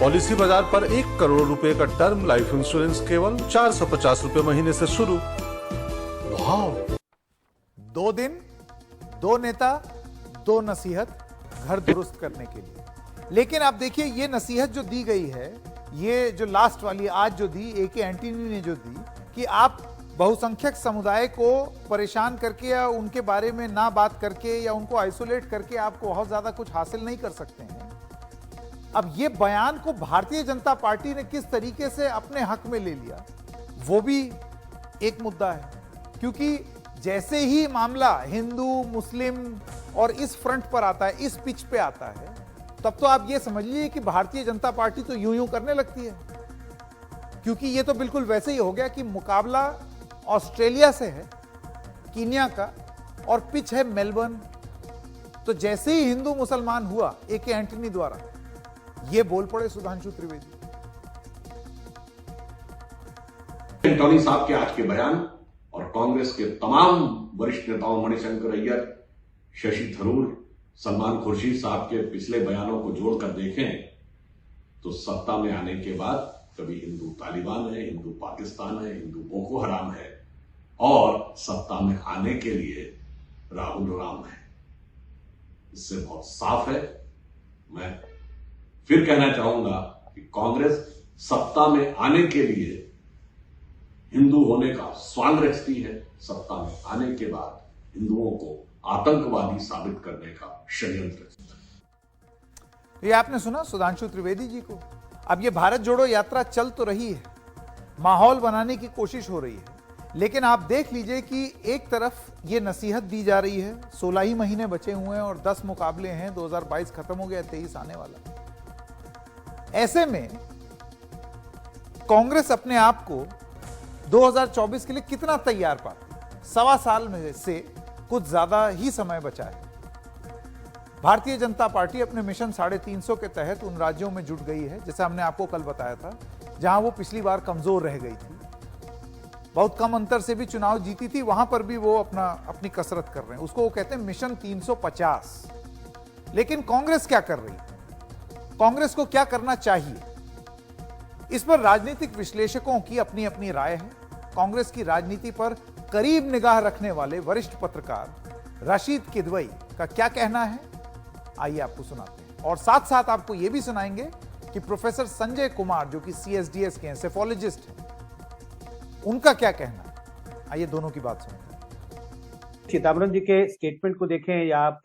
Policy बाजार पर 1 करोड़ रुपए का टर्म लाइफ इंश्योरेंस केवल 450 रुपए महीने से शुरू। वाह! 2 दिन, 2 नेता, 2 नसीहत घर दुरुस्त करने के लिए। लेकिन आप देखिए, ये नसीहत जो दी गई है, ये जो लास्ट वाली आज जो दी ए के एंटनी ने जो दी कि आप बहुसंख्यक समुदाय को परेशान करके या उनके बारे में ना बात करके या उनको आइसोलेट करके आप बहुत ज्यादा कुछ हासिल नहीं कर सकते हैं। अब ये बयान को भारतीय जनता पार्टी ने किस तरीके से अपने हक में ले लिया, वो भी एक मुद्दा है। क्योंकि जैसे ही मामला हिंदू मुस्लिम और इस फ्रंट पर आता है, इस पिच पे आता है, तब तो आप ये समझ लीजिए कि भारतीय जनता पार्टी तो यूं यूं करने लगती है। क्योंकि ये तो बिल्कुल वैसे ही हो गया कि मुकाबला ऑस्ट्रेलिया से है, कीनिया का, और पिच है मेलबर्न। तो जैसे ही हिंदू मुसलमान हुआ ए के एंटनी द्वारा, ये बोल पड़े सुधांशु त्रिवेदी। एंटनी साहब के आज के बयान और कांग्रेस के तमाम वरिष्ठ नेताओं, मणिशंकर अय्यर, शशि थरूर, सलमान खुर्शीद साहब के पिछले बयानों को जोड़कर देखें तो सत्ता में आने के बाद कभी हिंदू तालिबान है, हिंदू पाकिस्तान है, हिंदू बोको हराम है, और सत्ता में आने के लिए राहुल राम है। इससे बहुत साफ है। मैं फिर कहना चाहूंगा कि कांग्रेस सत्ता में आने के लिए हिंदू होने का स्वांग रचती है, सत्ता में आने के बाद हिंदुओं को आतंकवादी साबित करने का षड्यंत्र रचती है। ये आपने सुना सुधांशु त्रिवेदी जी को। अब ये भारत जोड़ो यात्रा चल तो रही है, माहौल बनाने की कोशिश हो रही है, लेकिन आप देख लीजिए कि एक तरफ ये नसीहत दी जा रही है, 16 ही महीने बचे हुए हैं और 10 मुकाबले हैं, 2022 खत्म हो गया, 23 आने वाला। ऐसे में कांग्रेस अपने आप को 2024 के लिए कितना तैयार पाती? 1.25 साल में से कुछ ज्यादा ही समय बचा है। भारतीय जनता पार्टी अपने मिशन 350 के तहत उन राज्यों में जुट गई है, जैसे हमने आपको कल बताया था, जहां वो पिछली बार कमजोर रह गई थी, बहुत कम अंतर से भी चुनाव जीती थी, वहां पर भी वो अपनी कसरत कर रहे हैं। उसको वो कहते हैं मिशन 350। लेकिन कांग्रेस क्या कर रही है? कांग्रेस को क्या करना चाहिए? इस पर राजनीतिक विश्लेषकों की अपनी अपनी राय है। कांग्रेस की राजनीति पर करीब निगाह रखने वाले वरिष्ठ पत्रकार रशीद किदवई का क्या कहना है, आइए आपको सुनाते हैं। और साथ साथ आपको यह भी सुनाएंगे कि प्रोफेसर संजय कुमार, जो कि सीएसडीएस के हैं, सेफोलॉजिस्ट हैं, उनका क्या कहना है। आइए दोनों की बात सुनते हैं। चिदम्बरम जी के स्टेटमेंट को देखें या आप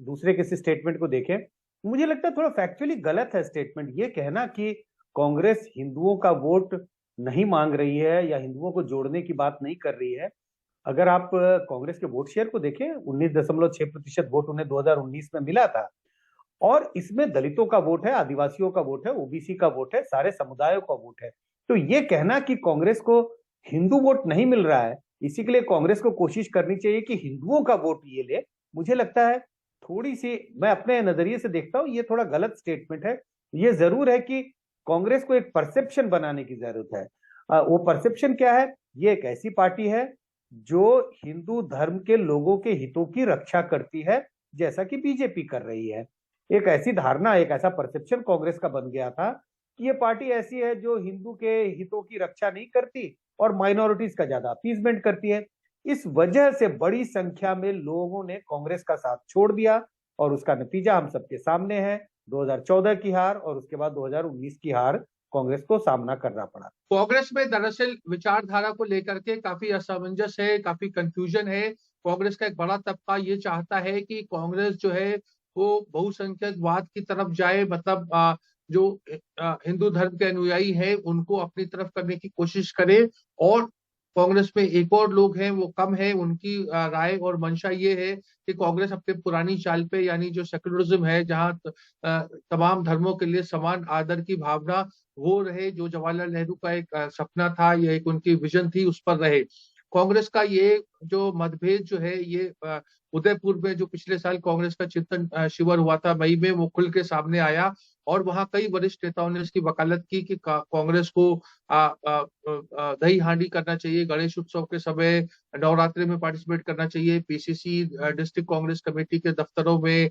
दूसरे किसी स्टेटमेंट को देखें, मुझे लगता है थोड़ा फैक्चुअली गलत है स्टेटमेंट। ये कहना कि कांग्रेस हिंदुओं का वोट नहीं मांग रही है या हिंदुओं को जोड़ने की बात नहीं कर रही है। अगर आप कांग्रेस के वोट शेयर को देखें, 19.6% वोट उन्हें 2019 में मिला था, और इसमें दलितों का वोट है, आदिवासियों का वोट है, ओबीसी का वोट है, सारे समुदायों का वोट है। तो ये कहना कि कांग्रेस को हिंदू वोट नहीं मिल रहा है, इसी के लिए कांग्रेस को कोशिश करनी चाहिए कि हिंदुओं का वोट ये ले, मुझे लगता है थोड़ी सी, मैं अपने नजरिए से देखता हूं, ये थोड़ा गलत स्टेटमेंट है। ये जरूर है कि कांग्रेस को एक परसेप्शन बनाने की जरूरत है। वो परसेप्शन क्या है? ये एक ऐसी पार्टी है जो हिंदू धर्म के लोगों के हितों की रक्षा करती है, जैसा कि बीजेपी कर रही है। एक ऐसी धारणा, एक ऐसा परसेप्शन कांग्रेस का बन गया था कि ये पार्टी ऐसी है जो हिंदू के हितों की रक्षा नहीं करती और माइनॉरिटीज का ज्यादा अपीजमेंट करती है। इस वजह से बड़ी संख्या में लोगों ने कांग्रेस का साथ छोड़ दिया, और उसका नतीजा हम सबके सामने है। 2014 की हार और उसके बाद 2019 की हार कांग्रेस को सामना करना पड़ा। कांग्रेस में दरअसल विचारधारा को लेकर के काफी असमंजस है, काफी कंफ्यूजन है। कांग्रेस का एक बड़ा तबका ये चाहता है कि कांग्रेस जो है वो बहुसंख्यकवाद की तरफ जाए, मतलब जो हिंदू धर्म के अनुयायी है उनको अपनी तरफ करने की कोशिश करे, और कांग्रेस में एक और लोग हैं वो कम है, उनकी राय और मंशा ये है कि कांग्रेस अपने पुरानी चाल पे, यानी जो सेक्युलरिज्म है, जहां तमाम धर्मों के लिए समान आदर की भावना वो रहे, जो जवाहरलाल नेहरू का एक सपना था, ये एक उनकी विजन थी, उस पर रहे। कांग्रेस का ये जो मतभेद जो है ये उदयपुर में जो पिछले साल कांग्रेस का चिंतन शिविर हुआ था मई में, वो खुल के सामने आया, और वहां कई वरिष्ठ नेताओं ने इसकी वकालत की कि कांग्रेस को दही हांडी करना चाहिए, गणेश उत्सव के समय नवरात्रि में पार्टिसिपेट करना चाहिए, पीसीसी डिस्ट्रिक्ट कांग्रेस कमेटी के दफ्तरों में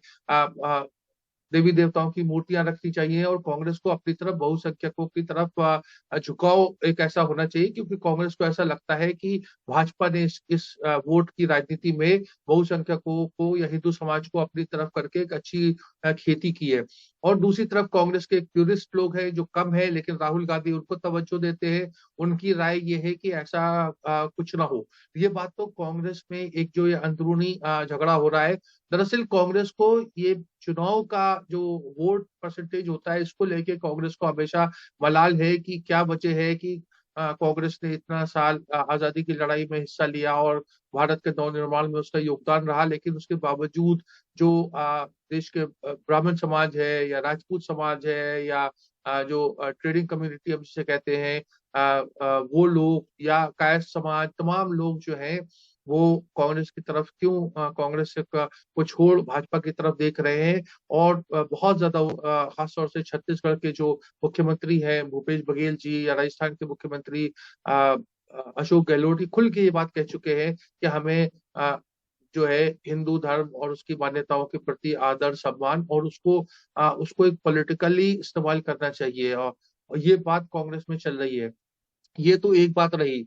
देवी देवताओं की मूर्तियां रखनी चाहिए और कांग्रेस को अपनी तरफ बहुसंख्यकों की तरफ झुकाव एक ऐसा होना चाहिए, क्योंकि कांग्रेस को ऐसा लगता है कि भाजपा ने इस वोट की राजनीति में बहुसंख्यकों को या हिंदू समाज को अपनी तरफ करके एक अच्छी खेती की है। और दूसरी तरफ कांग्रेस के प्यूरिस्ट लोग हैं जो कम है, लेकिन राहुल गांधी उनको तवज्जो देते हैं। उनकी राय ये है कि ऐसा कुछ ना हो। ये बात तो कांग्रेस में एक जो ये अंदरूनी झगड़ा हो रहा है। दरअसल कांग्रेस को ये चुनाव का जो वोट परसेंटेज होता है, इसको लेके कांग्रेस को हमेशा मलाल है कि क्या वजह है कि कांग्रेस ने इतना साल आजादी की लड़ाई में हिस्सा लिया और भारत के नवनिर्माण में उसका योगदान रहा, लेकिन उसके बावजूद जो देश के ब्राह्मण समाज है या राजपूत समाज है या जो ट्रेडिंग कम्युनिटी हम जिसे कहते हैं, वो लोग या कायस्थ समाज, तमाम लोग जो हैं वो कांग्रेस की तरफ क्यों कांग्रेस को छोड़ भाजपा की तरफ देख रहे हैं। और बहुत ज्यादा खासतौर से छत्तीसगढ़ के जो मुख्यमंत्री हैं भूपेश बघेल जी या राजस्थान के मुख्यमंत्री अशोक गहलोत ही खुल के ये बात कह चुके हैं कि हमें जो है हिंदू धर्म और उसकी मान्यताओं के प्रति आदर सम्मान और उसको एक पॉलिटिकली इस्तेमाल करना चाहिए। और ये बात कांग्रेस में चल रही है। ये तो एक बात रही।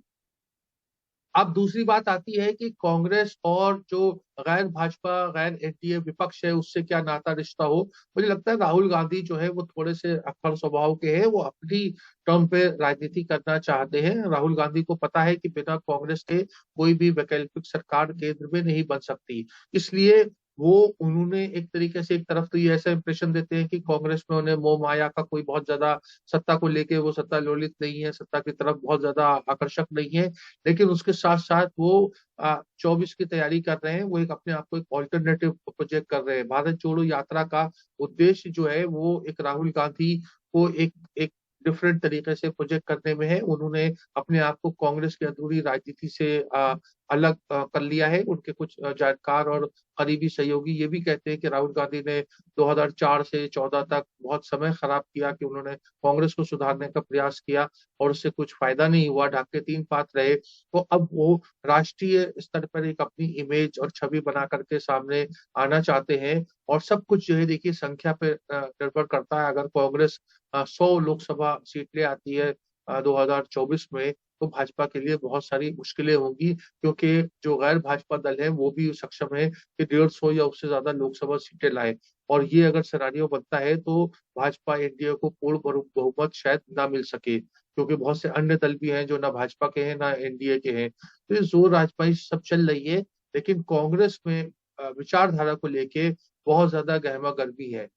अब दूसरी बात आती है कि कांग्रेस और जो गैर भाजपा गैर एनडीए विपक्ष है उससे क्या नाता रिश्ता हो। मुझे लगता है राहुल गांधी जो है वो थोड़े से अक्खड़ स्वभाव के हैं, वो अपनी टर्म पे राजनीति करना चाहते हैं। राहुल गांधी को पता है कि बिना कांग्रेस के कोई भी वैकल्पिक सरकार केंद्र में नहीं बन सकती, इसलिए वो उन्होंने एक तरीके से एक तरफ तो ये ऐसा इंप्रेशन देते हैं कि कांग्रेस में उन्हें मोह माया का कोई बहुत ज्यादा सत्ता को लेके वो सत्ता लोलित नहीं है, सत्ता की तरफ बहुत ज्यादा आकर्षक नहीं है, लेकिन उसके साथ साथ वो 24 की तैयारी कर रहे हैं। वो एक अपने आप को एक ऑल्टरनेटिव प्रोजेक्ट कर रहे हैं। भारत जोड़ो यात्रा का उद्देश्य जो है वो एक राहुल गांधी को एक एक डिफरेंट तरीके से प्रोजेक्ट करने में है। उन्होंने अपने आप को कांग्रेस की अधूरी राजनीति से अलग कर लिया है। उनके कुछ जानकार और करीबी सहयोगी ये भी कहते हैं कि राहुल गांधी ने 2004 से 14 तक बहुत समय खराब किया, कि उन्होंने कांग्रेस को सुधारने का प्रयास किया और उससे कुछ फायदा नहीं हुआ, ढाक के तीन पात रहे। तो अब वो राष्ट्रीय स्तर पर एक अपनी इमेज और छवि बना करके सामने आना चाहते हैं। और सब कुछ जो है देखिए संख्या पे निर्भर करता है। अगर कांग्रेस 100 लोकसभा सीट ले आती है 2024 में, तो भाजपा के लिए बहुत सारी मुश्किलें होंगी, क्योंकि जो गैर भाजपा दल है वो भी सक्षम है कि 150 या उससे ज्यादा लोकसभा सीटें लाए। और ये अगर सिनेरियो बनता है तो भाजपा एनडीए को पूर्ण बहुमत शायद ना मिल सके, क्योंकि बहुत से अन्य दल भी हैं जो ना भाजपा के हैं ना एनडीए के हैं। तो ये जोर आजमाइश सब चल रही है, लेकिन कांग्रेस में विचारधारा को लेके बहुत ज्यादा गहमा गर्मी है।